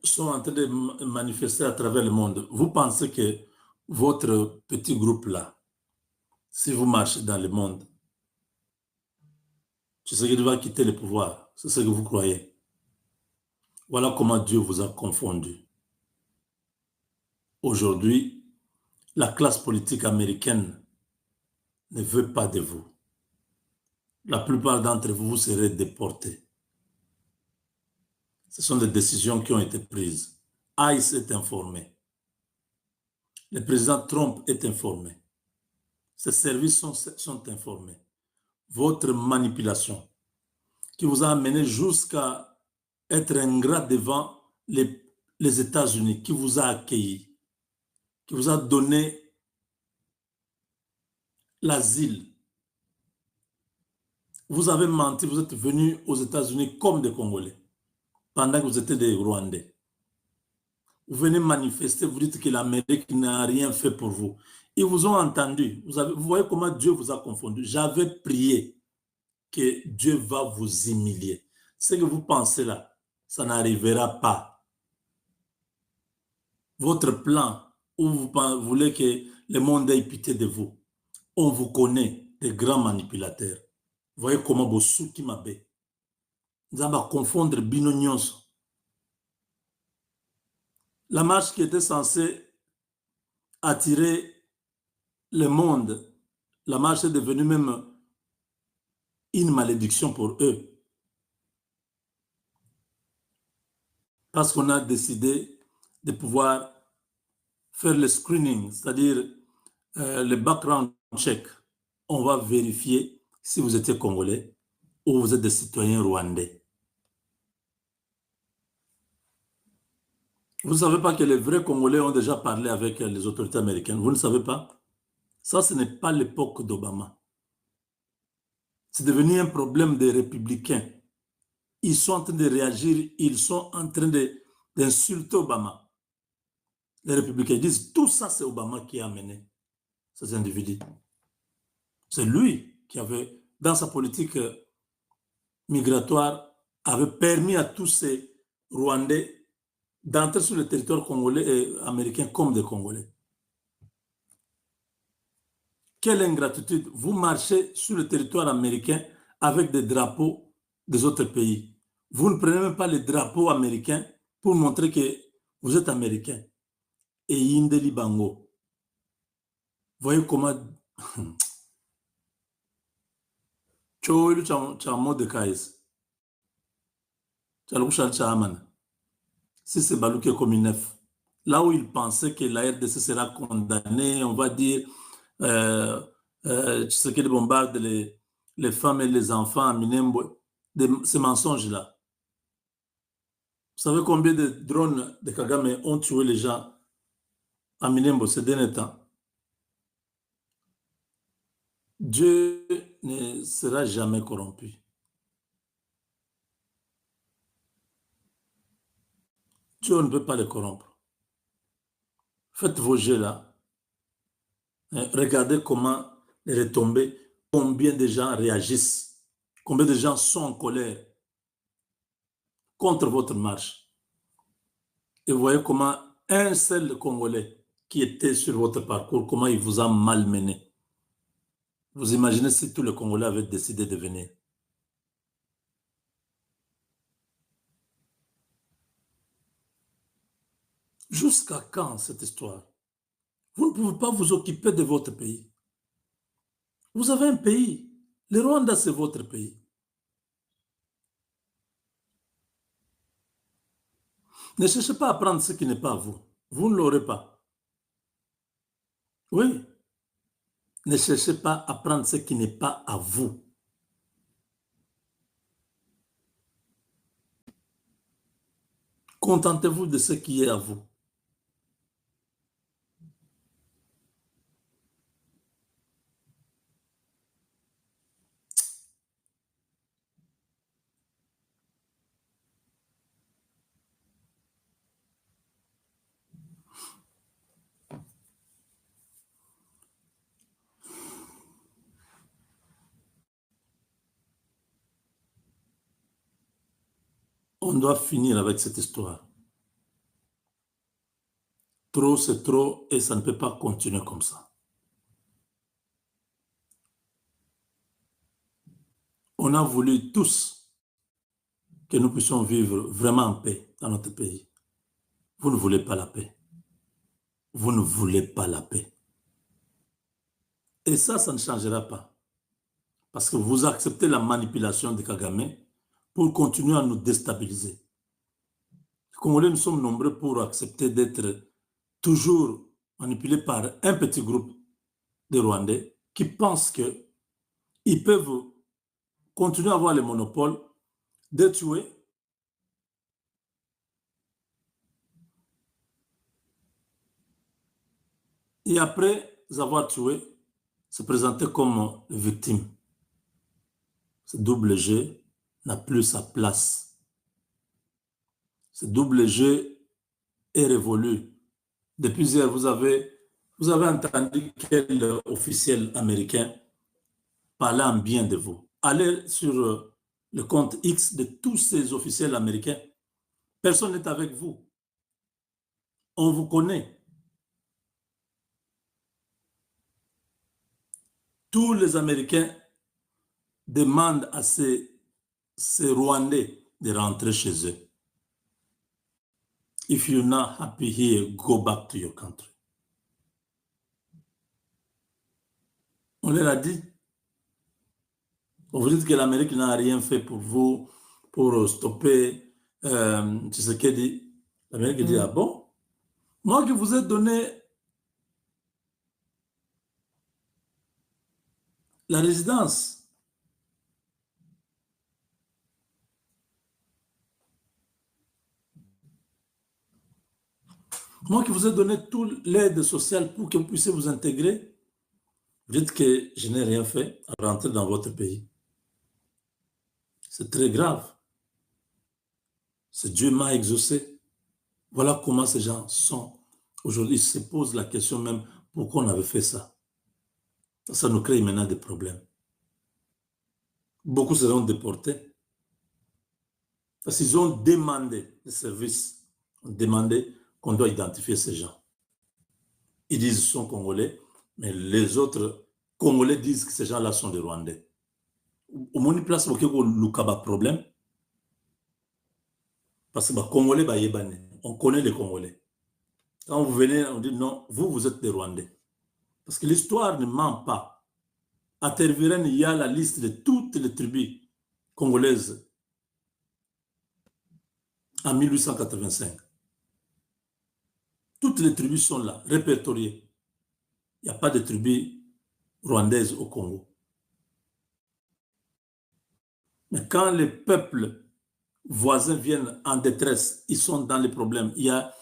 sont en train de manifester à travers le monde. Vous pensez que votre petit groupe-là, si vous marchez dans le monde, c'est ce qui va quitter le pouvoir. C'est ce que vous croyez. Voilà comment Dieu vous a confondu. Aujourd'hui, la classe politique américaine ne veut pas de vous. La plupart d'entre vous, vous serez déportés. Ce sont des décisions qui ont été prises. ICE est informé. Le président Trump est informé. Ses services sont informés. Votre manipulation qui vous a amené jusqu'à être ingrat devant les États-Unis, qui vous a accueilli, qui vous a donné l'asile. Vous avez menti, vous êtes venus aux États-Unis comme des Congolais, pendant que vous étiez des Rwandais. Vous venez manifester, vous dites que l'Amérique n'a rien fait pour vous. Ils vous ont entendu. Vous voyez comment Dieu vous a confondu. J'avais prié que Dieu va vous humilier. Ce que vous pensez là, ça n'arrivera pas. Votre plan, où vous voulez que le monde ait pitié de vous, on vous connaît, des grands manipulateurs. Vous voyez comment vous souki m'abe. Vous allez confondre binonyos. La marche qui était censée attirer le monde, la marche est devenue même une malédiction pour eux. Parce qu'on a décidé de pouvoir faire le screening, c'est-à-dire le background check. On va vérifier si vous étiez Congolais ou vous êtes des citoyens rwandais. Vous ne savez pas que les vrais Congolais ont déjà parlé avec les autorités américaines. Vous ne savez pas? Ça, ce n'est pas l'époque d'Obama. C'est devenu un problème des républicains. Ils sont en train de réagir, ils sont en train d'insulter Obama. Les républicains disent, tout ça, c'est Obama qui a amené ces individus. C'est lui qui avait, dans sa politique migratoire, avait permis à tous ces Rwandais d'entrer sur le territoire congolais et américain comme des Congolais. Quelle ingratitude! Vous marchez sur le territoire américain avec des drapeaux des autres pays. Vous ne prenez même pas les drapeaux américains pour montrer que vous êtes américain. Et Indeli Bango. Voyez comment... Si c'est Balouké comme une neuf. Là où il pensait que la RDC sera condamnée, on va dire, ce qui bombarde les femmes et les enfants à Minembo, ces mensonges-là. Vous savez combien de drones de Kagame ont tué les gens à Minembo ces derniers temps? Dieu ne sera jamais corrompu. Dieu ne peut pas les corrompre. Faites vos jeux là. Regardez comment les retombées, combien de gens réagissent, combien de gens sont en colère contre votre marche. Et vous voyez comment un seul Congolais qui était sur votre parcours, comment il vous a malmené. Vous imaginez si tous les Congolais avaient décidé de venir. Jusqu'à quand cette histoire? Vous ne pouvez pas vous occuper de votre pays. Vous avez un pays. Le Rwanda, c'est votre pays. Ne cherchez pas à prendre ce qui n'est pas à vous. Vous ne l'aurez pas. Oui. Ne cherchez pas à prendre ce qui n'est pas à vous. Contentez-vous de ce qui est à vous. On doit finir avec cette histoire. Trop, c'est trop et ça ne peut pas continuer comme ça. On a voulu tous que nous puissions vivre vraiment en paix dans notre pays. Vous ne voulez pas la paix. Vous ne voulez pas la paix. Et ça ne changera pas. Parce que vous acceptez la manipulation de Kagame pour continuer à nous déstabiliser. Les Congolais, nous sommes nombreux pour accepter d'être toujours manipulés par un petit groupe de Rwandais qui pensent qu'ils peuvent continuer à avoir le monopole de tuer et après avoir tué, se présenter comme victime. Ce double G n'a plus sa place. Ce double G est révolu. Depuis hier, vous avez entendu quel officiel américain parlait en bien de vous. Allez sur le compte X de tous ces officiels américains. Personne n'est avec vous. On vous connaît. Tous les Américains demandent à ces Rwandais de rentrer chez eux. If you're not happy here, go back to your country. On leur a dit. Vous dites que l'Amérique n'a rien fait pour vous, pour stopper Tshisekedi. L'Amérique dit, ah bon? Moi qui vous ai donné la résidence. Moi qui vous ai donné toute l'aide sociale pour que vous puissiez vous intégrer. Vous dites que je n'ai rien fait à rentrer dans votre pays. C'est très grave. C'est Dieu m'a exaucé. Voilà comment ces gens sont. Aujourd'hui, ils se posent la question même pourquoi on avait fait ça. Ça nous crée maintenant des problèmes. Beaucoup seront déportés. Parce qu'ils ont demandé, les services ont demandé qu'on doit identifier ces gens. Ils disent qu'ils sont Congolais, mais les autres Congolais disent que ces gens-là sont des Rwandais. Au moins, place où il y a problème. Parce que les Congolais, on connaît les Congolais. Quand vous venez, on dit non, vous êtes des Rwandais. Parce que l'histoire ne ment pas. À Tervuren, il y a la liste de toutes les tribus congolaises en 1885. Toutes les tribus sont là, répertoriées. Il n'y a pas de tribus rwandaises au Congo. Mais quand les peuples voisins viennent en détresse, ils sont dans les problèmes. Il y a,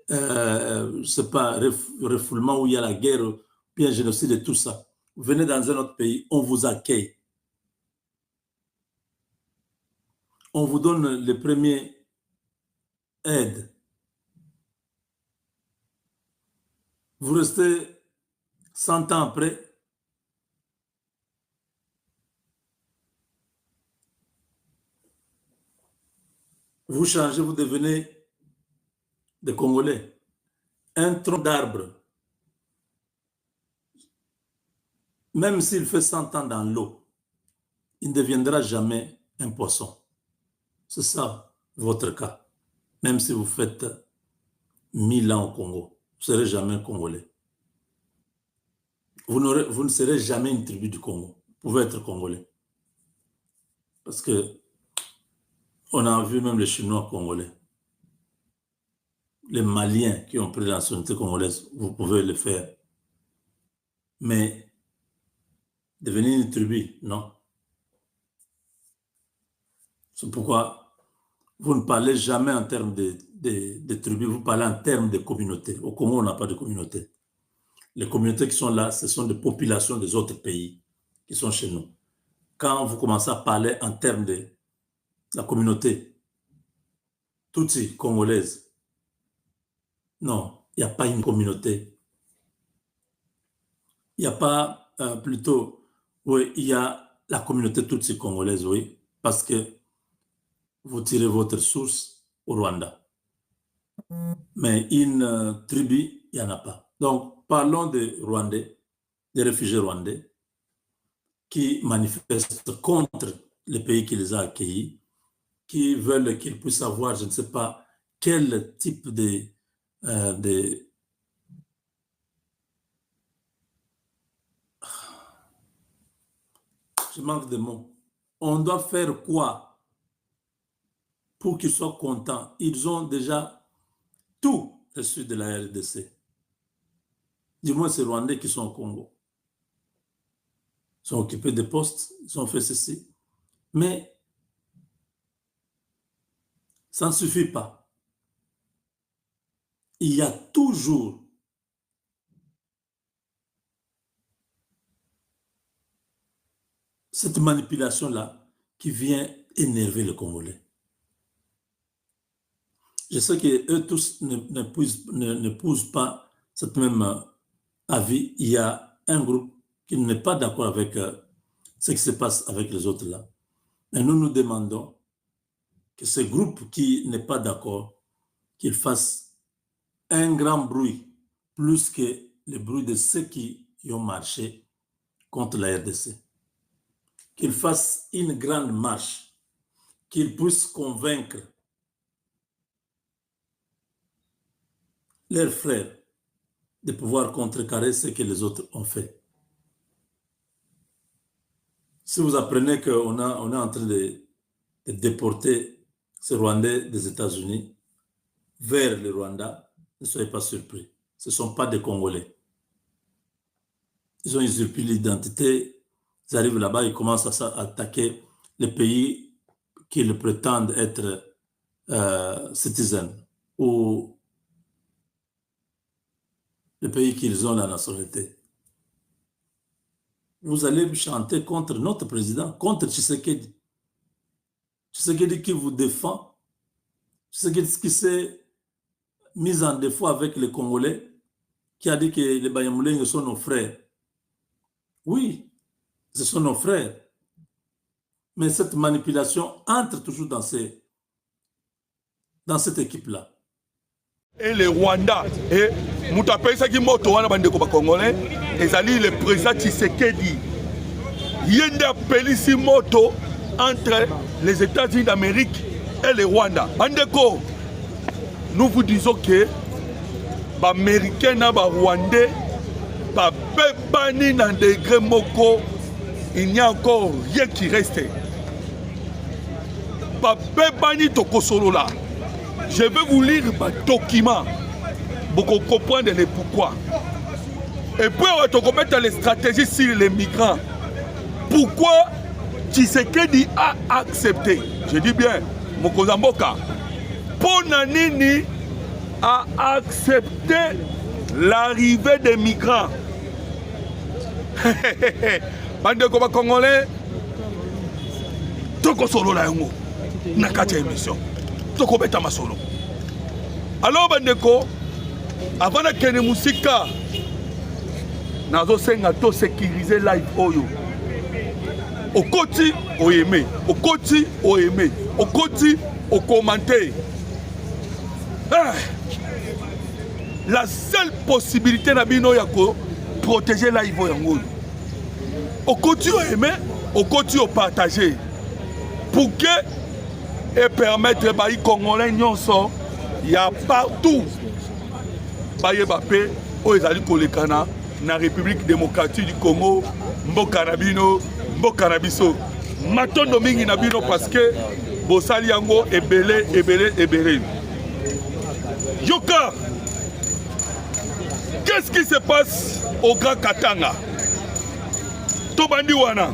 je ne sais pas, refoulement où il y a la guerre, bien génocide et tout ça. Vous venez dans un autre pays, on vous accueille. On vous donne les premières aides. Vous restez 100 ans après, vous changez, vous devenez des Congolais. Un tronc d'arbre, même s'il fait 100 ans dans l'eau, il ne deviendra jamais un poisson. C'est ça votre cas. Même si vous faites 1000 ans au Congo, vous ne serez jamais Congolais. Vous ne serez jamais une tribu du Congo. Vous pouvez être Congolais. Parce que on a vu même les Chinois congolais. Les Maliens qui ont pris la nationalité congolaise, vous pouvez le faire. Mais devenir une tribu, non. C'est pourquoi vous ne parlez jamais en termes de tribus, vous parlez en termes de communautés. Au Congo, on n'a pas de communauté. Les communautés qui sont là, ce sont des populations des autres pays qui sont chez nous. Quand vous commencez à parler en termes de la communauté Tutsi congolaise, non, il n'y a pas une communauté. Il n'y a pas plutôt, oui, il y a la communauté Tutsi congolaise, oui, parce que vous tirez votre source au Rwanda. Mais une tribu, il n'y en a pas. Donc, parlons des Rwandais, des réfugiés rwandais, qui manifestent contre le pays qui les a accueillis, qui veulent qu'ils puissent avoir, je ne sais pas, quel type de je manque de mots. On doit faire quoi pour qu'ils soient contents? Ils ont déjà tout reçu de la RDC. Du moins, ces Rwandais qui sont au Congo. Ils sont occupés de postes, ils ont fait ceci. Mais ça ne suffit pas. Il y a toujours cette manipulation-là qui vient énerver les Congolais. Je sais qu'eux tous n'épousent pas cette même avis. Il y a un groupe qui n'est pas d'accord avec ce qui se passe avec les autres là. Et nous nous demandons que ce groupe qui n'est pas d'accord, qu'il fasse un grand bruit, plus que le bruit de ceux qui ont marché contre la RDC. Qu'il fasse une grande marche, qu'il puisse convaincre leurs frères de pouvoir contrecarrer ce que les autres ont fait. Si vous apprenez qu'on est en train de déporter ces Rwandais des États-Unis vers le Rwanda, ne soyez pas surpris. Ce ne sont pas des Congolais. Ils ont usurpé l'identité, ils arrivent là-bas, ils commencent à attaquer les pays qu'ils prétendent être citizens ou les pays qu'ils ont la nationalité. Vous allez chanter contre notre président, contre Tshisekedi. Tshisekedi qui vous défend, Tshisekedi qui s'est mis en défaut avec les Congolais, qui a dit que les Banyamulenge sont nos frères. Oui, ce sont nos frères. Mais cette manipulation entre toujours dans cette équipe-là. Et le Rwanda, et Moutapé Saki Moto wana bandeko ba Congolais, ezali le président Tshisekedi. Yenda pelisi moto entre les États-Unis d'Amérique et le Rwanda. Bandeko, nous vous disons que les Américains et les Rwandais, dans degré moko, il n'y a encore rien qui reste. Je vais vous lire un document pour comprendre le pourquoi. Et puis on va mettre les stratégies sur les migrants. Pourquoi Tshisekedi a accepté? Je dis bien, Mokozamboka. Ponanini a accepté l'arrivée des migrants. Bande de Congolais, toko solo la yango na kati émission. Toko beta masolo. Alors bandeko, avant de kene musika, nazo senga to sécuriser live oyo. Okoti o aimé, okoti o aimé, okoti o commenter. La seule possibilité na bino ya ko protéger live yango. Okoti o aimé, okoti o partager. Pour que et permettre les Congolais nyonso ya partout baye bapé o ezali kolekana na République démocratique du Congo, mboka na bino, mboka na biso. Matondo mingi na bino parce que bosali yango ebele. Yoka, qu'est-ce qui se passe au Grand Katanga? Tobandi wana.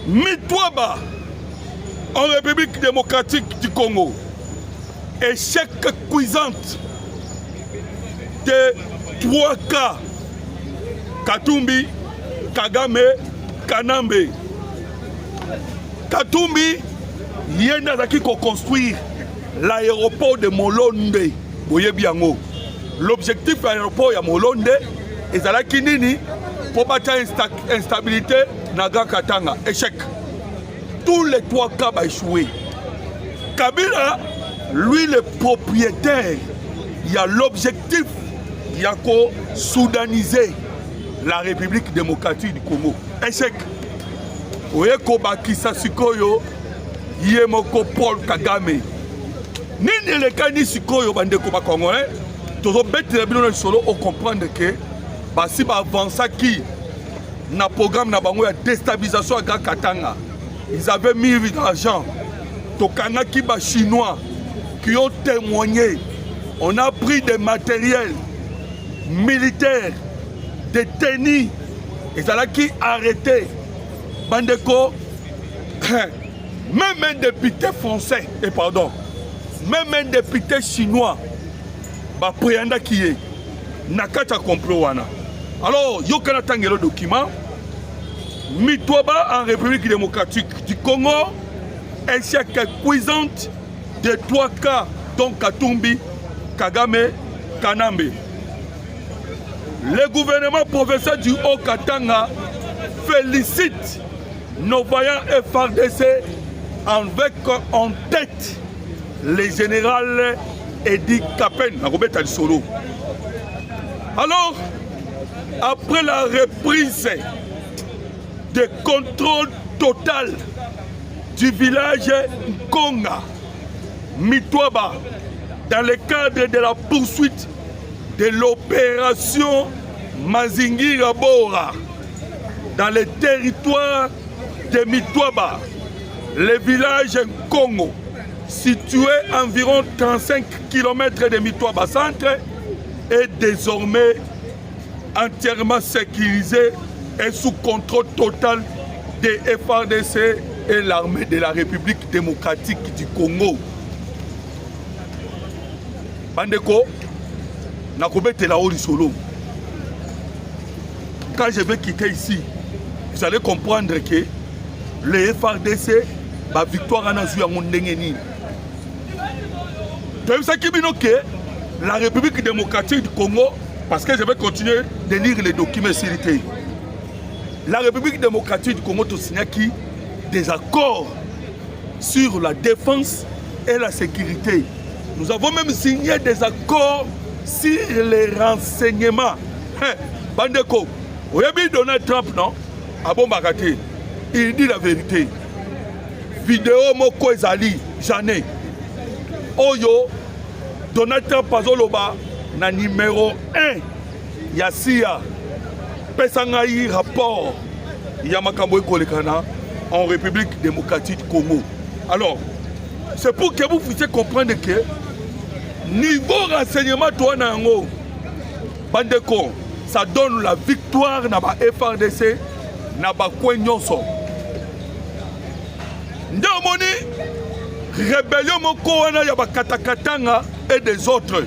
Mitwaba en République démocratique du Congo. Échec cuisante de 3 cas. Katumbi, Kagame, Kanambe. Katumbi, yenda zaki ko construire l'aéroport de Molonde. Boye biango. L'objectif de l'aéroport ya Molonde est à la kinini pour battre instabilité Naga Katanga, échec. Tous les 3 cas ont échoué. Kabila, lui le propriétaire, il y a l'objectif, il y a qu'à soudaniser la République démocratique du Congo. Échec. Oye Kobakisa Sikoyo, Yemoko Paul Kagame. Ni le cas ni Sikoyo bande Koba Congolais, tous les bêtes de Bilo solo on comprendre que si ba avancer qui na programme na bango ya déstabilisation à Katanga. Ils avaient mis de l'argent. Tokanga qui ba chinois qui ont témoigné. On a pris des matériels militaires, des tennis, et ça là qui arrêté. Bandeko, même un député français, et pardon, même un député chinois, bah préanda qui est, nakata complot wana. Alors, yokana tangelo document, Mitwaba en République démocratique du Congo, échec cuisante de 3 cas, dont Katumbi, Kagame, Kanambe. Le gouvernement provincial du Haut-Katanga félicite nos vaillants FARDC avec en tête le général Edi Kapen. Alors, après la reprise de contrôle total du village Nkonga, Mitwaba, dans le cadre de la poursuite de l'opération Mazingira Bora, dans le territoire de Mitwaba, le village Nkongo, situé à environ 35 km de Mitwaba centre, est désormais entièrement sécurisé et sous contrôle total des FARDC et l'armée de la République démocratique du Congo. Bandeko, Nakobete la haut solo. Quand je vais quitter ici, vous allez comprendre que les FARDC, la victoire en Azou en Ndengeni. C'est ça qui dit que la République démocratique du Congo, parce que je vais continuer de lire les documents sécurité. La République démocratique du Congo a signé des accords sur la défense et la sécurité. Nous avons même signé des accords sur les renseignements. Bandeko, vous avez vu Donald Trump, non? Ah bon, Bagaté, il dit la vérité. Vidéo Moko Ezali, Jané. Oyo, Donald Trump Azoloba, na numéro 1, Yassia. Pesangaï rapport Yamakambo Kolekana en République démocratique du Congo. Alors, c'est pour que vous puissiez comprendre que niveau renseignement, toi, Nango, Bandeko, ça donne la victoire na ba FARDC, na ba Kwenyonso. Ndamoni, rébellion Moko wana ya ba Katakatanga et des autres.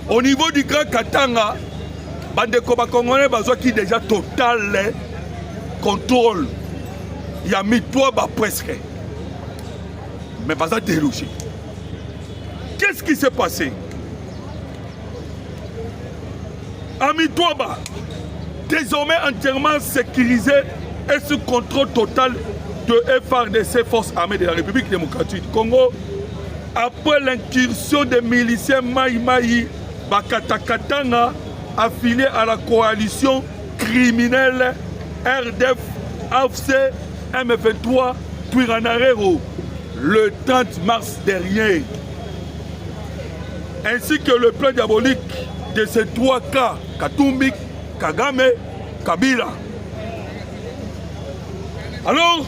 Au niveau du Grand Katanga, Bandeko ba Congolais bazwa qui déjà total contrôle. Il y a mis toi ba presque. Mais pas à délogé. Qu'est-ce qui s'est passé? Amitouaba, désormais entièrement sécurisé et sous contrôle total de FARDC, Force armée de la République démocratique du Congo, après l'incursion des miliciens Maï Bakatakatanga affiliés à la coalition criminelle RDF, AFC, M23, Twiranaréro, le 30 mars dernier, ainsi que le plan diabolique de ces 3 cas, Katumbi, Kagame, Kabila. Alors,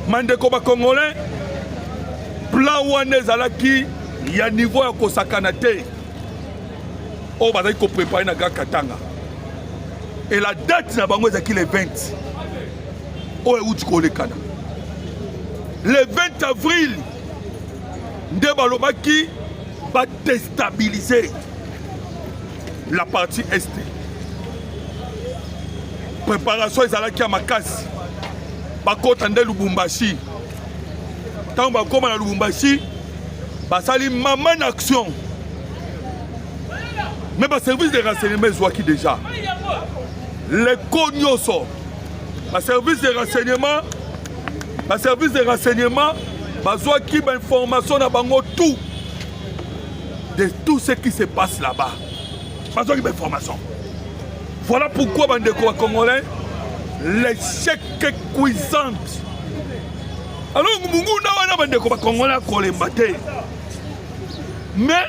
Mandeko ba Congolais, plan wane zalaki, il y a niveau à Kosakanate, on va dire qu'on prépare na Katanga. Et la date na bango ezaki le 20. Oh, le 20 avril, Ndebalobaki va déstabiliser la partie Est. Préparation ezalaki à Makasi. Bakota nde Lubumbashi. Tant bakoma na Lubumbashi, basali maman en action. Mais le service de renseignement est déjà. les cognosos, le service de renseignement, besoin qui information à bango tout de tout ce qui se passe là-bas. Besoin qui information. Voilà pourquoi bandeko congolais l'échec cuisant. Alors mungu na wana bandeko congolais kolemba te. Mais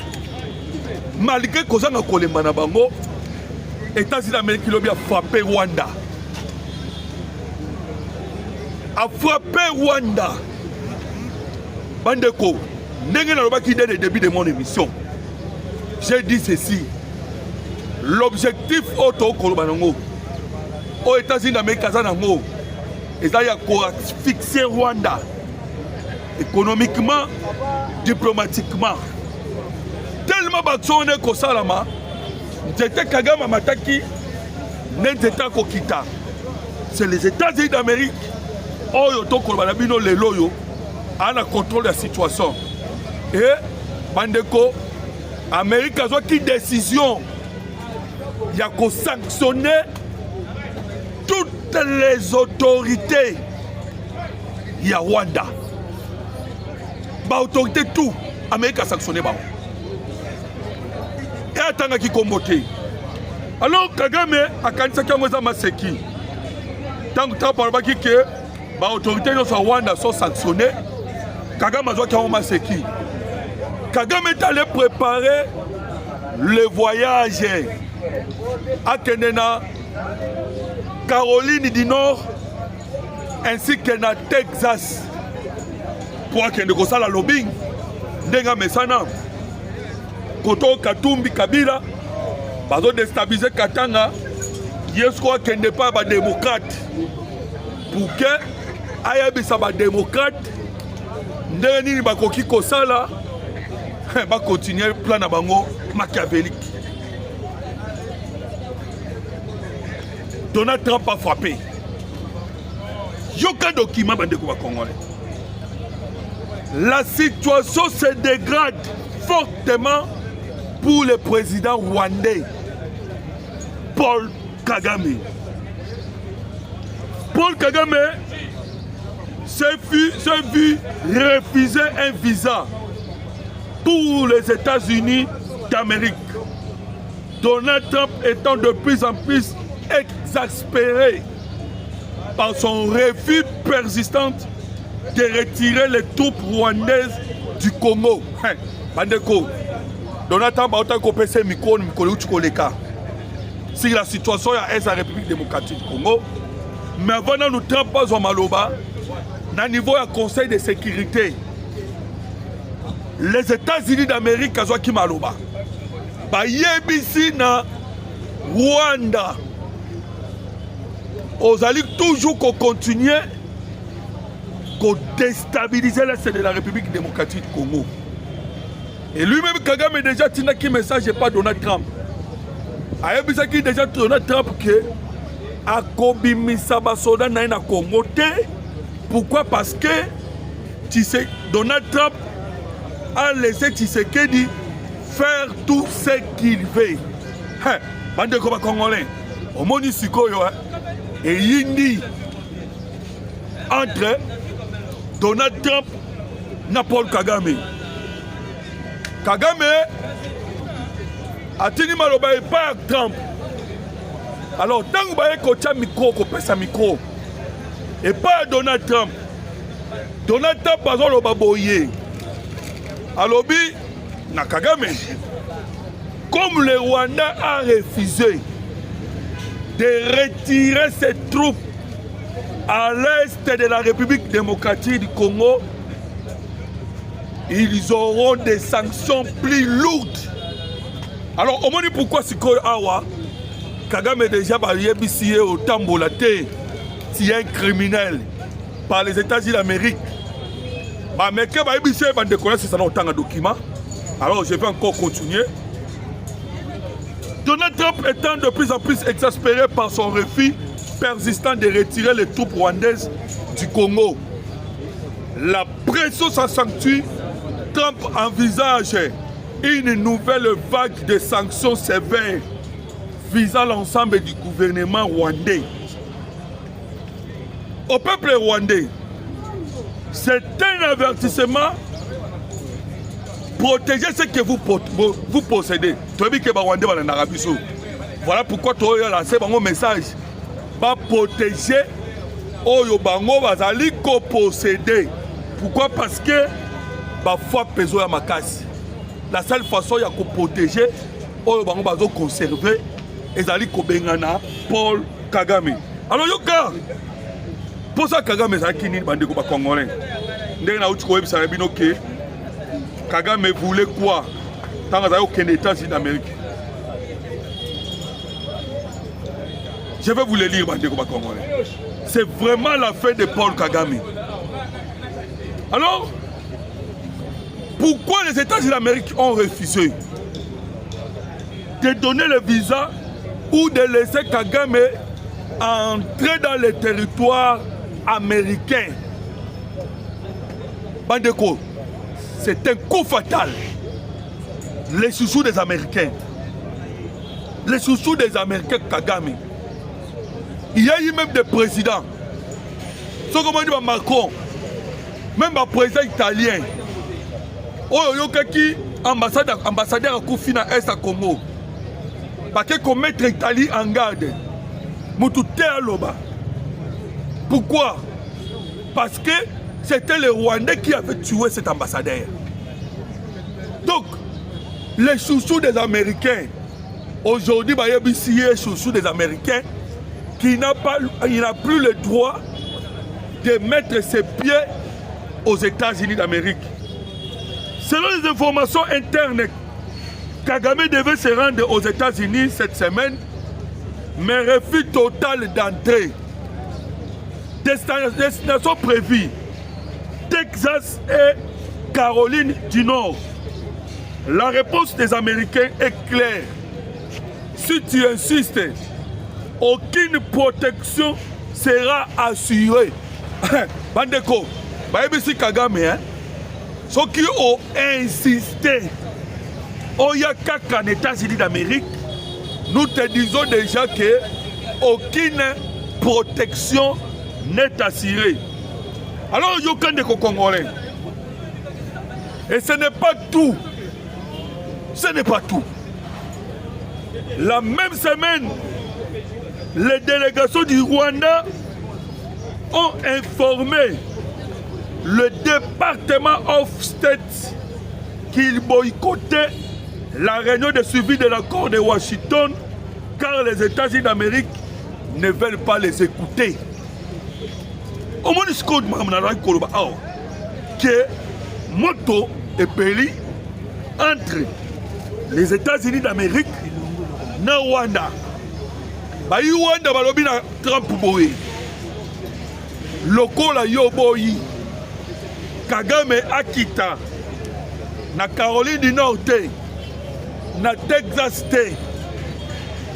malgré kozanga kolemba na bango, États-Unis d'Amérique lobi a frappé Rwanda. A frappé Rwanda. Bandeko, ndenge na loba qui dès le début de mon émission. J'ai dit ceci. L'objectif auto kolobanango aux États-Unis d'Amérique kazanango et ça y a fixé Rwanda économiquement, diplomatiquement. Tellement baksone ko salama, j'étais Kagame mataki n'était kokita. C'est les États-Unis d'Amérique oyo to kolobanabino le loyo a la contrôle de la situation. Et bandeko Amérique a qui décision il y a qu'à sanctionner toutes les autorités. Il y a Rwanda. Bah autorité tout. Amérique a sanctionné. Et attends qui comboté. Alors Kagame a kanisa qui a moisa maseki. Tant que tu as parlé que bah autorité de Rwanda sont sanctionnées. Kagame a dit qu'il y a maseki. Kagame est allé préparer le voyage à Kenena, Caroline du Nord, ainsi que na Texas, pour que nous fassions la lobbying. Denga Mesana, Koto Katumbi Kabila, bazo déstabiliser Katanga, yesko qu'il n'est pas un démocrate. Pour que ayabisa ba démocrate, ndeni bakoki kosala, va continuer le plan na bango machiavélique. Donald Trump a frappé. Il n'y a aucun document congolais. La situation se dégrade fortement pour le président rwandais, Paul Kagame. Paul Kagame s'est vu refuser un visa pour les États-Unis d'Amérique. Donald Trump étant de plus en plus exaspéré par son refus persistant de retirer les troupes rwandaises du Congo. Bandeko, Donald Trump a autant coupé ses micros, si la situation est la République démocratique du Congo, mais avant de nous Trump pas au Maloba, au niveau du Conseil de sécurité, les États-Unis d'Amérique ont qui Maloba. Bayebisi na Rwanda. Aux alliés toujours qu'on continue qu'on déstabiliser l'Est de la République démocratique du Congo. Et lui-même Kagame déjà tina qui message pas Donald Trump. Ayebisa qui déjà Donald Trump que akobimisa basoda na na Congo te. Pourquoi? Parce que tu sais Donald Trump a laissé Tshisekedi faire tout ce qu'il veut. Bande comme Congolais, au monde sikoyo et yindi entre Donald Trump et Paul Kagame. Kagame a tenu maloba et pas Trump. Alors tant que vous avez un micro, vous avez un micro. Et pas Donald Trump. Donald Trump a besoin de baboyer. Alors, na Kagame, comme le Rwanda a refusé de retirer ses troupes à l'est de la République démocratique du Congo, ils auront des sanctions plus lourdes. Alors, on me dit pourquoi Sikoyo Awa, Kagame est déjà barriébissé au Tambolate, si un criminel par les États-Unis d'Amérique. Mais que barriébissé, va décoller, c'est ça dans autant de documents. Alors, je vais encore continuer. Donald Trump étant de plus en plus exaspéré par son refus persistant de retirer les troupes rwandaises du Congo. La pression s'accentue. Trump envisage une nouvelle vague de sanctions sévères visant l'ensemble du gouvernement rwandais. Au peuple rwandais, c'est un avertissement. Protégez ce que vous possédez. Voilà pourquoi tu as lancé un message. Pas protéger Oyo Bango Bazali ko posséder. Pourquoi? Parce que ba foi peso ya makasi. La seule façon ya ko protéger Oyo Bango bazo conserver ezali ko bengana Paul Kagame. Alors yoka pour ça Kagame ça kini bande ko ba congolais. Ndenge na uti ko webisa na bino ke Kagame voulait quoi? Tant que aucun États-Unis d'Amérique. Je vais vous le lire, Bandeko Congolais. C'est vraiment la fin de Paul Kagame. Alors, pourquoi les États-Unis d'Amérique ont refusé de donner le visa ou de laisser Kagame entrer dans le territoire américain? Bandeko, c'est un coup fatal. Les chouchous des Américains. Les chouchous des Américains Kagame. Il y a eu même des présidents. Ce qu'on dit Macron, même un président italien. Qui ambassadeur à Koufina Est à Congo. Parce que mettre l'Italie en garde. Pourquoi? Parce que c'était le Rwandais qui avait tué cet ambassadeur. Donc, les chouchous des Américains, aujourd'hui, il y a des chouchous des Américains qui n'a plus le droit de mettre ses pieds aux États-Unis d'Amérique. Selon les informations internes, Kagame devait se rendre aux États-Unis cette semaine, mais refus total d'entrée. Destination prévue, Texas et Caroline du Nord. La réponse des Américains est claire. Si tu insistes, aucune protection sera assurée. Bandeko, Baïbisi Kagame, ceux qui ont insisté, Oyaka en États-Unis d'Amérique, nous te disons déjà que aucune protection n'est assurée. Alors, Yokan de Congolais, et ce n'est pas tout. Ce n'est pas tout. La même semaine, les délégations du Rwanda ont informé le département of State qu'il boycottait la réunion de suivi de l'accord de Washington car les États-Unis d'Amérique ne veulent pas les écouter. Au moins, que moto et pays entre les États-Unis d'Amérique et Rwanda. Bayi Rwanda balobi na Trump boye. Lokola yo boyi. Kagame akita na Caroline du Nord te, na Texas te.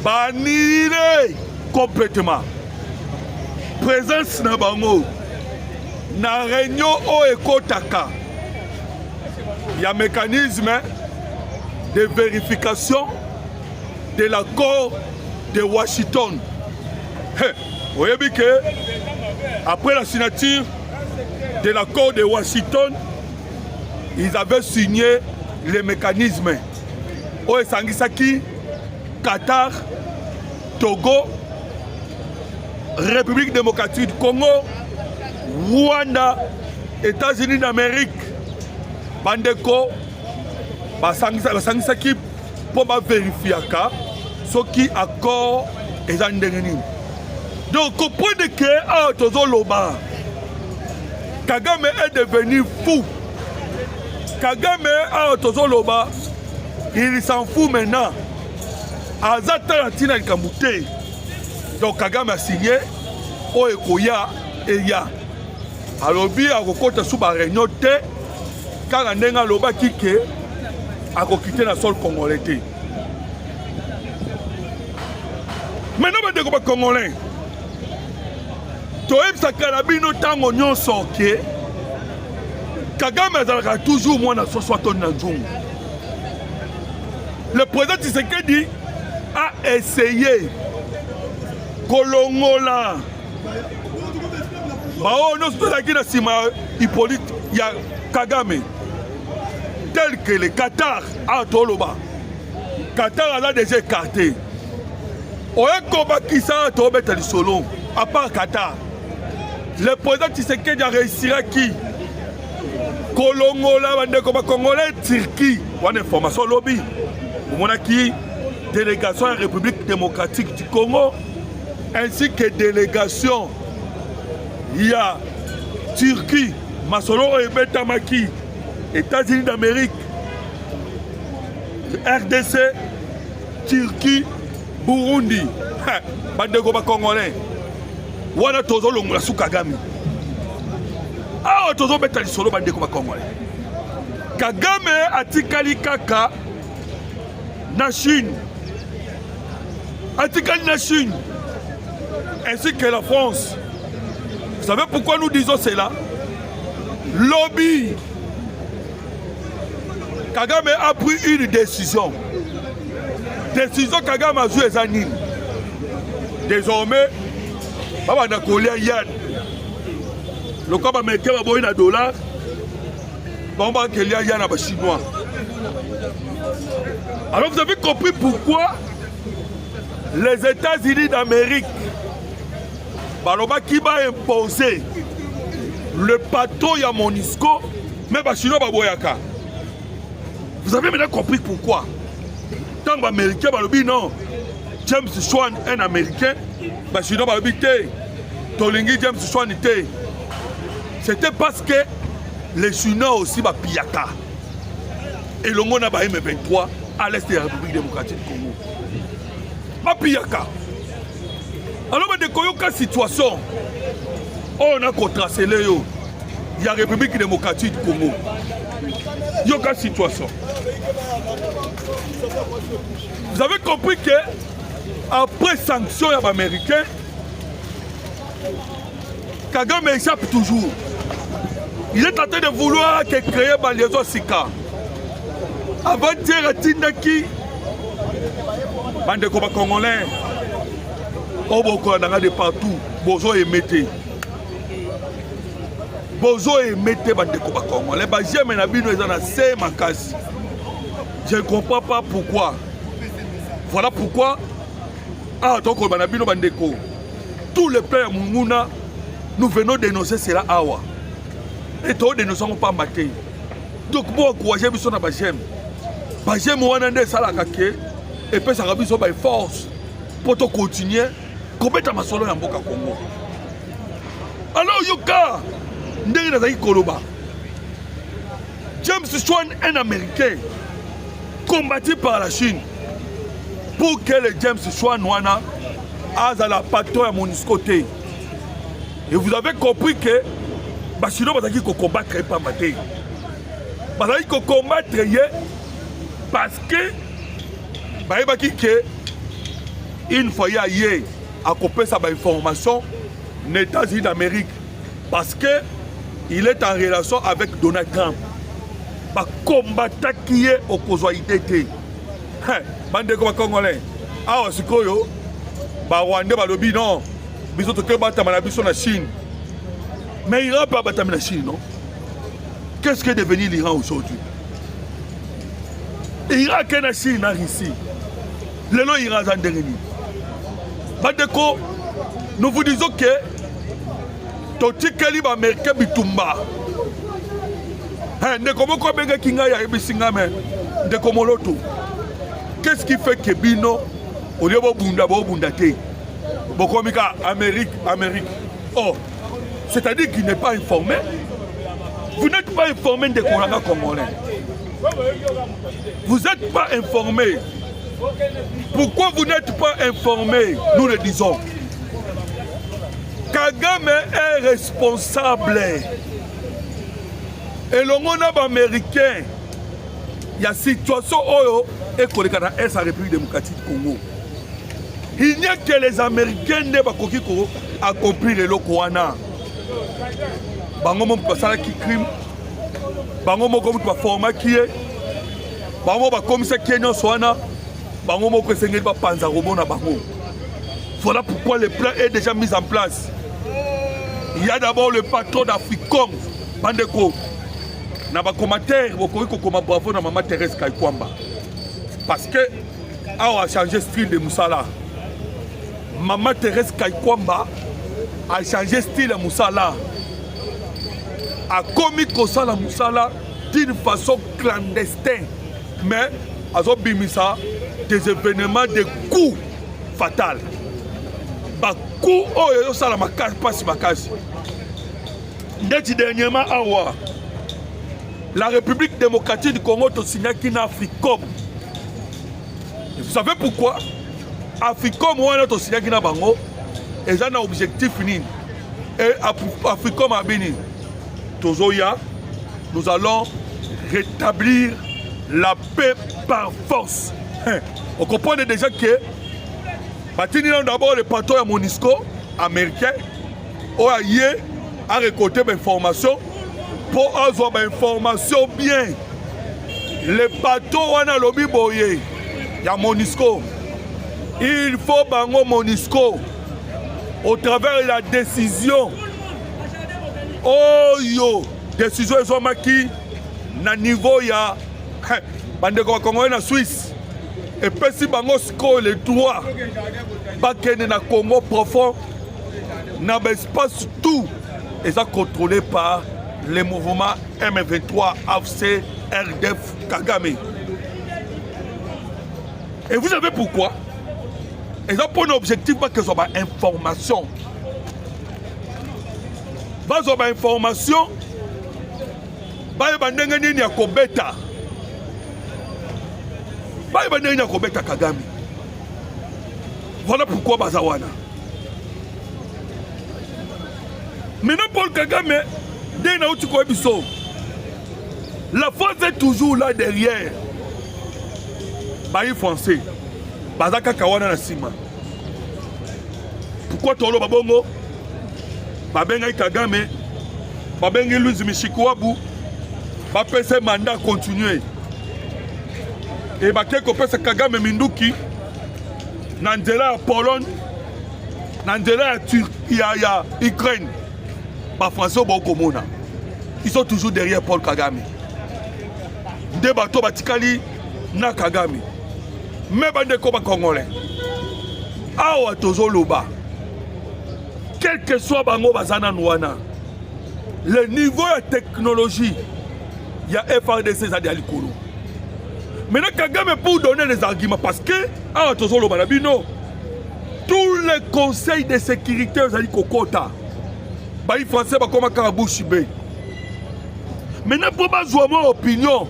Banire complètement. Présence na bango. Na réunion o ekotaka. Il y a un mécanisme de vérification de l'accord de Washington. Vous voyez bien que après la signature de l'accord de Washington, ils avaient signé les mécanismes. Oesangisaki, Qatar, Togo, République démocratique du Congo, Rwanda, États-Unis d'Amérique. Bandeko, basangisaki pour vérifier ce qui accord est en dernier. Donc, au point de que Tozoloba, Kagame est devenu fou. Kagame Tozoloba, il s'en fout maintenant. Azata Latina Kamute. Donc, Kagame a signé Oekoya et Ya. Alors, bien, à côté sous la réunion, car on a loba kike a quitter la sol congolais. Maintenant, on va congolais. Toeb Sakarabino tango nyonso ke Kagame azalaka toujours moins na 60 ans na Djungu. Le président Tshisekedi a essayé kolongola bao nyonso tozalaki na nsima Hippolyte ya Kagame tel que le Qatar a toloba Qatar aza déjà écarté oye kobakisa tobeta lisolo à part Qatar le président Tshisekedi a réussi à qui kolongola bandeko bakongolais Turquie wana information lobby omonaki délégation à la République démocratique du Congo ainsi que délégation il y a Turquie masolo ebetamaki États-Unis d'Amérique RDC Turquie Burundi bandeko bakongolais wana tozolongola su Kagame awa tozobeta lisolo bandeko bakongolais Kagame atikali kaka na Chine atikali na Chine ainsi que la France. Vous savez pourquoi nous disons cela? Lobby. Kagame a pris une décision. Décision Kagame a joué les animes. Désormais, Baba Nakolia Yann. Le corps américain va boire un dollar. Baba Nakolia Yann a chinois. Alors vous avez compris pourquoi les États-Unis d'Amérique qui va imposer le patron ya Monisco, mais Chinois Baboyaka. Vous avez maintenant compris pourquoi. Tant que les Américains disent non, James Swan est un Américain, les Chinois disent Tolingi James Swan était. C'était parce que les Chinois aussi sont piyaka. Et le monde a M23 à l'est de la République démocratique du Congo. Pas piyaka. Alors, il y a une situation. On a contrasté il y a la République démocratique du Congo. Il y a une situation. Vous avez compris que après sanctions américaines, Kagame échappe toujours. Il est en train de vouloir créer une liaison Sika. Avant de dire à Tindaki, bande de Congolais. Oboko de partout, Bozo et Mété. Bozo et Mété, bandeko bakongo. Les bajiens menabino ils en a c'est ma casse. Je ne comprends pas pourquoi. Voilà pourquoi. Ah, donc banabino bandeko. Tous les pères Munguna, nous venons dénoncer cela awa. Et tous dénonçons pas maté. Donc pour encourager biso na bajem. Bajem wana nde sala kake et puis ça rabiso by force pour te continuer. Kobeta masolo ya mboka Congo. Alors yoka ndenge nazaki koloba. James Swan, un Américain combattu par la Chine pour que le James Swan wana aza la patron ya Monisco te. Et vous avez compris que Bachino bazaki ko combattre pas maté. Bazaki ko combattre parce que baibaki que une fois hier à couper sa information des États-Unis d'Amérique parce que il est en relation avec Donald Trump. Ba combattant qui est au causualité. Bande comme Congolais. Ah sikoyo ba Rwanda ba lobi non. Biso to ke bata na biso na Chine. Mais Iran pas bata na Chine non. Qu'est-ce qu'est devenu l'Iran aujourd'hui? Iran que na Chine na Russie. Le nom Iran zandengeni. Bandeko, nous vous disons que Toti Kelly américain bitumba. Qu'est-ce qui fait que Bino, au lieu de Bundate, Bokomika, Amérique. Oh, c'est-à-dire qu'il n'est pas informé. Vous n'êtes pas informé des Congolais congolais. Vous n'êtes pas informé. Pourquoi vous n'êtes pas informé? Nous le disons. Kagame est responsable. Et le monde américain, il y a une situation où est la République démocratique du Congo. Il n'y a que les Américains qui ont accompli le Lokoana. Bango mo pasala ki crime. Bango mo comme format qui est. Bango ba commissaire qui est non soana. bango moko esengeli bapanza komona bango. Voilà pourquoi le plan est déjà mis en place. Il y a d'abord le patron d'Africom, Bandeko. Na ba commentaire, vous comment bravo na maman Thérèse Kaikwamba. Parce que a changé le style de Moussala. Maman Thérèse Kaikwamba a changé le style de Moussala. A commis Kosala Moussala d'une façon clandestine. Mais a bimisa des événements de coups fatals. Ba coup oyo sala makasi passe makasi. Ndeti dernièrement awa la République démocratique du Congo a signé une Africom. Vous savez pourquoi? Africom a signé une Bango et ça a un objectif fini. Et Africom a béni. Tozoya, nous allons rétablir la paix par force. On comprend déjà que d'abord le patron de MONUSCO américain a récolté des informations pour avoir des informations bien. Le bateau wana lobi boye ya MONUSCO. Il faut bango MONUSCO au travers de la décision. Oh yo, décision ezomaki na niveau ya bandeko bakongolais na Suisse. Et puis si bango siko le droit bakene na Congo profond na l'espace tout et ça contrôlé par le mouvement M23 AFC RDF Kagame. Et vous savez pourquoi? Et ça pour un objectif pas que ce soit information. Pas soit information. Pas bandenge nini ya kobeta. Pas bandenge nini ya kobeta Kagame. Voilà pourquoi bazawana. Maintenant Paul Kagame la France est toujours là derrière. Baï français. Bazaka Kawana na Sima. Pourquoi Tolo Babongo? Babenga Kagame. Babenga Louis Michikouabou. Bapese mandat continuer. Et Bakeko pese Kagame Minduki. Nandela à Pologne. Nandela à Turquie, à Ukraine. Les Français ils sont toujours derrière Paul Kagame. Des bateaux batikali na Kagame. Mais bande comme Congolais. Awa tozo loba. Quel que soit bango bazana nouana. Le niveau de technologie, il y a FRDC Zadi Alikolo. Maintenant Kagame pour donner les arguments parce que awa tozo loba labino. Tous les conseils de sécurité Zadi Kokota. Les Français sont comme Karabouchi. Maintenant, pour avoir mon opinion,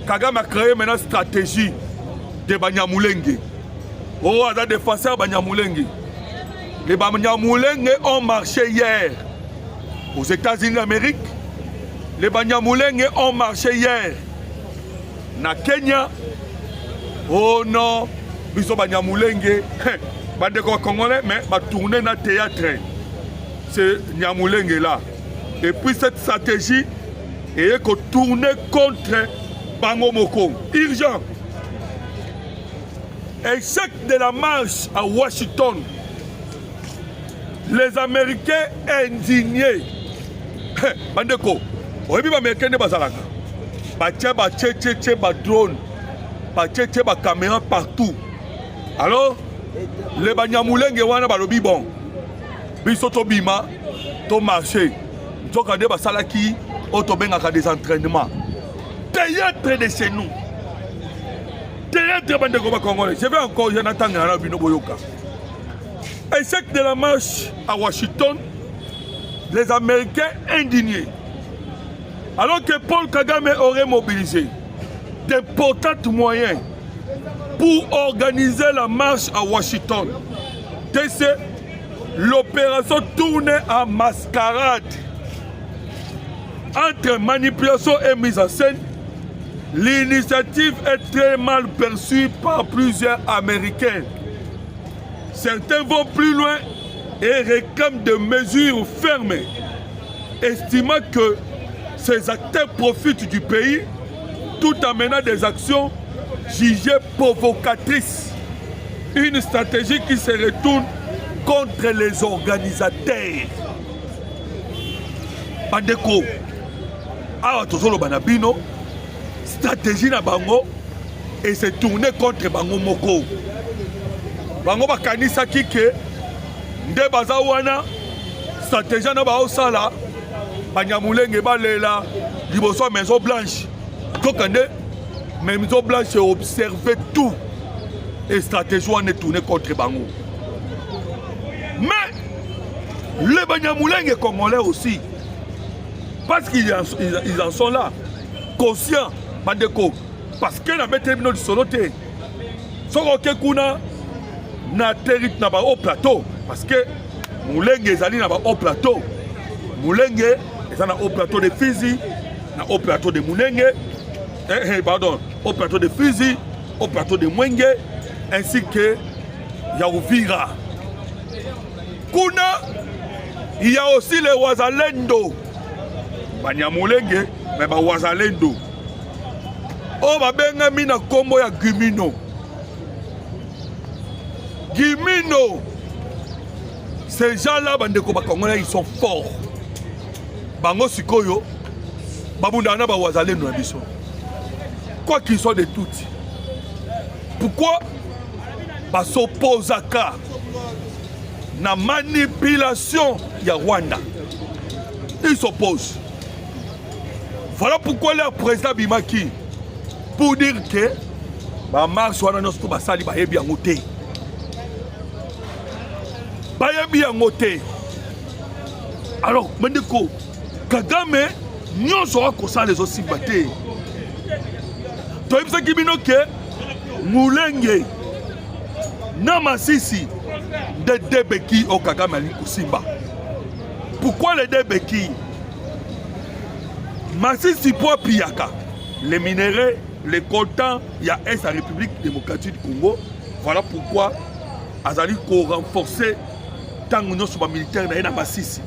Kagame a créé une stratégie de Banyamulenge. Oh, il y a des défenseurs de Banyamulenge. Les Banyamulenge ont marché hier aux États-Unis d'Amérique. Les Banyamulenge ont marché hier na Kenya. Oh non, ils sont Banyamulenge. Bande Congolais, mais ils tourné dans le théâtre. C'est Nyamulenge là. Et puis cette stratégie est qu'on tourne contre Bango Moko. Urgent. Échec de la marche à Washington. Les Américains indignés. Bandeko, vous avez vu les Américains de Bazalaka. Ba drone, ba caméra partout. Alors, les Banyamulenge wana balobi bon. Biso to bima to marché to kande basalaki auto bengaka des entraînements théâtre de chez nous théâtre bande ko Congolais. Je vais encore Jonathan na bino boyoka. Échec de la marche à Washington, les Américains indignés alors que Paul Kagame aurait mobilisé d'importants moyens pour organiser la marche à Washington. L'opération tourne en mascarade. Entre manipulation et mise en scène, l'initiative est très mal perçue par plusieurs Américains. Certains vont plus loin et réclament des mesures fermes, estimant que ces acteurs profitent du pays tout en menant des actions jugée provocatrice. Une stratégie qui se retourne contre les organisateurs. Bandeko, awa tozolo banabino, stratégie na bango et se tourner contre bango moko. Bango bakanisa kike nde baza wana stratégie na ba osala banyamulenge balela liboso Maison Blanche. Tokande Maison Blanche observe tout et stratégie wana tourner contre bango. Mais les banyamulenge congolais aussi, parce qu'ils en sont là, conscients, bandeko, parce que la bête du soloté, soroke kuna na territoire na ba haut plateau, parce que mulenge ezali na ba haut plateau, mulenge ezali na haut plateau de Fizi, na haut plateau de Mulenge, pardon, haut plateau de Fizi, haut plateau de Mwenge, ainsi que ya Uvira. Kuna, il y a aussi les Wazalendo. Banyamulenge, mais ba Wazalendo. Oh, babenga mina kombo ya Gumino. Gumino. Ces gens-là, bandeko bakongolais, ils sont forts. Bango sikoyo, babundana ba Wazalendo na biso. Quoi qu'ils soient de toutes. Pourquoi s'opposaka na manipulation ya Rwanda? Ils s'opposent. Voilà pourquoi le président Bimaki, pour dire que ba marche wana nosto basali ba yebi yango te. Ba yebi yango te. Alors, Mandeko, Kagame nyonso akosala les aussi baté. Toyebisa kibino ke Mulenge na Masisi de Debeki au Kagame ali Kusimba. Pourquoi les Debeki? Masisi pour Piaka, les minéraux, les coltans, il y a la République démocratique du Congo. Voilà pourquoi Azali ko renforcer tant que sur militaire na Masisi.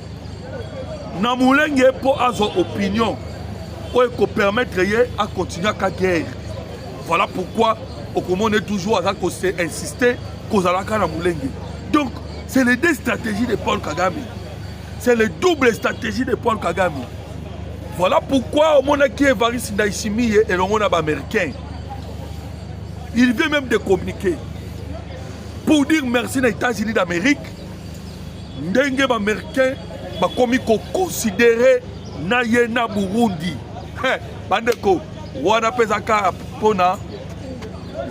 Na Mulenge pour avoir opinion pour permettre à continuer la guerre. Voilà pourquoi au Congo est toujours à insister qu'aux alaka na Mulenge. Donc c'est les deux stratégies de Paul Kagame. C'est le double stratégie de Paul Kagame. Voilà pourquoi au monde qui est Evariste Ndayishimiye et le monde américain, il vient même de communiquer pour dire merci aux États-Unis d'Amérique. Ndenge américain ba komi ko considérer na yena Burundi. Bandeko wana pezaka pona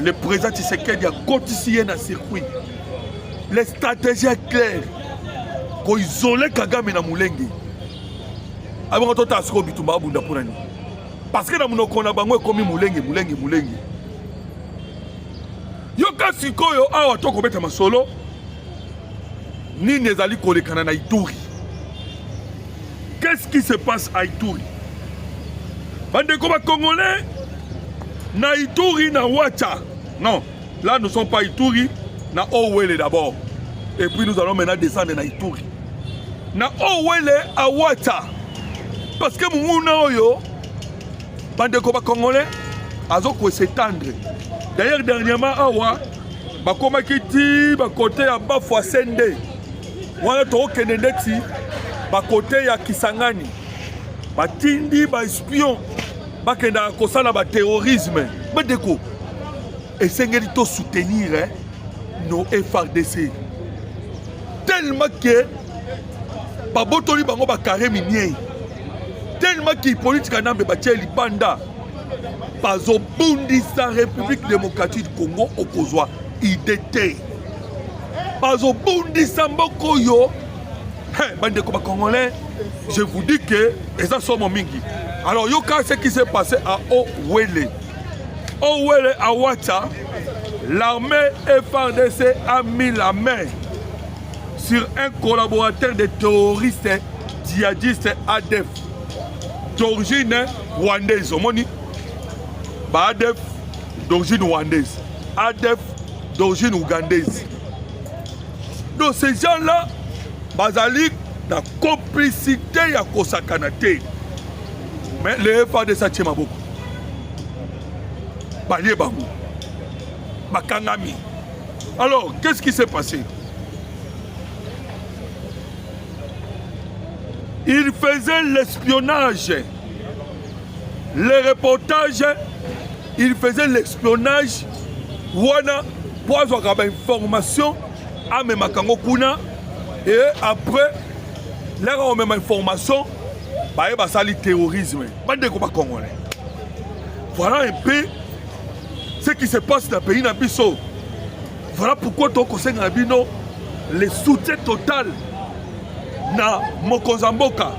le président Tshisekedi a continué dans le circuit. Les stratégies claires pour isoler Kagame na Mulenge. Avant tout à ce qu'on bitumba abunda pour nani. Parce que na munoko na bango komi Mulenge. Yoka sikoyo awa to kobeta masolo ni nezali kolekana na Ituri. Qu'est-ce qui se passe à Ituri? Bandeko ba Congolais na Ituri na Wacha. Non, là nous ne sommes pas Ituri, na Owele d'abord. Et puis nous allons maintenant descendre na Ituri. Na Owele à Wacha. Parce que Mouna Oyo, bandeko ba Congolais, azoko s'étendre. D'ailleurs dernièrement awa, bakoma kiti ba côté ya Bafwa Sende. Wana to kenendeti ba côté ya Kisangani. Batindi ba espion bakenda kosala ba terrorisme. Bandeko essayez de soutenir nos FARDC. Tellement que babotoli bango ba carré minier. Tellement qu'il politique à Nambe Batia Libanda. Pas au Bundisa République démocratique du Congo au Kozwa. IDT. Pas au Bundisa Mbokoyo. Bande comme Congolais, je vous dis que et ça sont mon mingi. Alors yoka ce qui s'est passé à Owele. Owele à Wacha, l'armée FARDC a mis la main sur un collaborateur des terroristes djihadistes ADF d'origine rwandaise. ADF d'origine rwandaise, ADF d'origine ougandaise. Donc ces gens-là, bazali la complicité ya kosakanate. Mais les FARDC ça tient beaucoup. Balié bango. bakangami. Alors, qu'est-ce qui s'est passé? Il faisait l'espionnage. Les reportages, il faisait l'espionnage. Wana, pour avoir une information, à même kuna. Et après, là, on a même information, bah, ça le terrorisme. Voilà un peu ce qui se passe dans le pays Nabiso. Voilà pourquoi ton conseil Nabino, le soutien total na Mokonzamboka.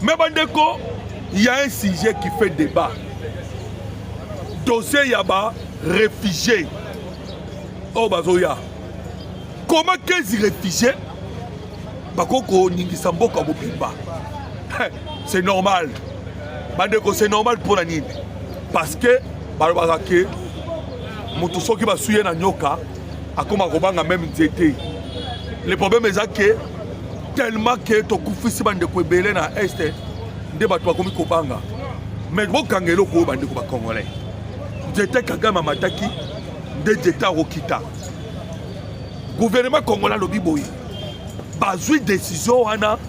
Mais bandeko, il y a un sujet qui fait débat. Dossier Yaba, réfugiés. Oh bazoya. Comment qu'ils réfugiés? Bakoko Ningisamboka Bopimba. C'est normal. Bandeko, c'est normal pour la Nine. Parce que, Balobarake, Moutousso qui va suivre na Nyoka, a comme un même été. Le problème est que tellement que ton fils de Kwebele na Est, de batwa comme Kobanga. Mais bon, Kangelo ko bande ko Congolais. J'étais Kagama Mataki, de Jeta Rokita. Gouvernement congolais lobi boy. Bazui décision ana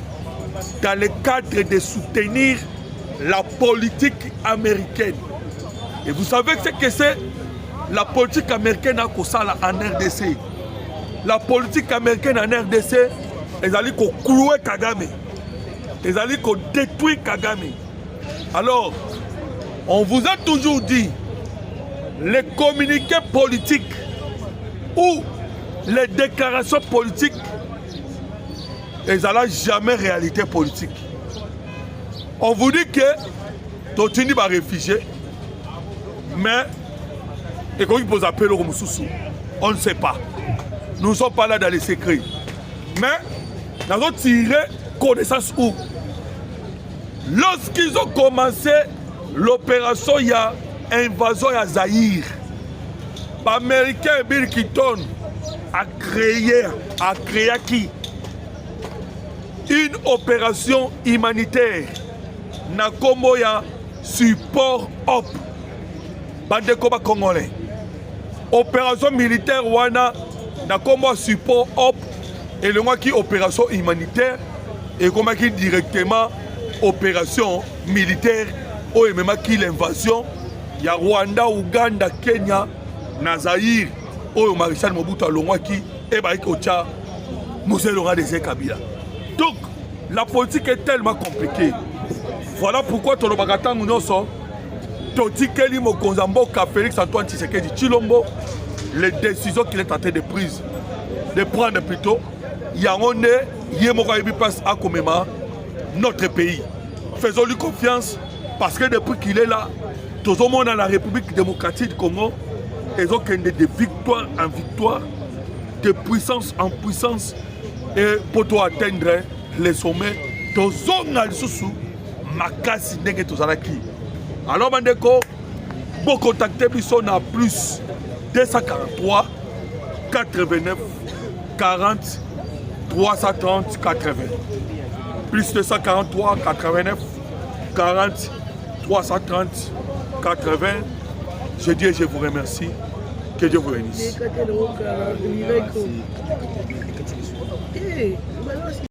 dans le cadre de soutenir la politique américaine. Et vous savez ce que c'est? La politique américaine a ça en RDC. La politique américaine en RDC, ils allaient clouer Kagame. Ils allaient détruire Kagame. Alors, on vous a toujours dit, les communiqués politiques ou les déclarations politiques, ils n'ont jamais réalité politique. On vous dit que Totini va réfugier, mais et quand il pose appel au Moussoussou, on ne sait pas. Nous ne sommes pas là dans les secrets. Mais nous avons tiré connaissance où? Lorsqu'ils ont commencé l'opération, il y a invasion à Zaïre. L'Américain Bill Clinton a créé qui? Une opération humanitaire. Nakombo ya support op. Bandekoba Congolais. Opération militaire wana Nakombo support op. Et le moi qui opération humanitaire et comme qui directement opération militaire ou même qui l'invasion il y a Rwanda, Ouganda, Kenya, Nazaïr ou Maréchal Mobutu Alongwa qui et Baïk Ocha Moussé Laurent des Kabila. Donc la politique est tellement compliquée. Voilà pourquoi ton Obagatan Mounioso Toti Keli Mokonzamboka Félix Antoine Tshisekedi Tshilombo les décisions qu'il est en train de prendre plutôt il y a un Yémoraïbi passe à Komema, notre pays. Faisons-lui confiance parce que depuis qu'il est là, tout le monde dans la République démocratique du Congo, ils ont de victoire en victoire, de puissance en puissance, et pour atteindre les sommets, tout le monde sous Makasi Nenge Tozalaki. Alors, Mandeko, pour contacter Bisson à plus 243 89 40 330 80 plus 243 89 40 330 80. Je dis et je vous remercie. Que Dieu vous bénisse.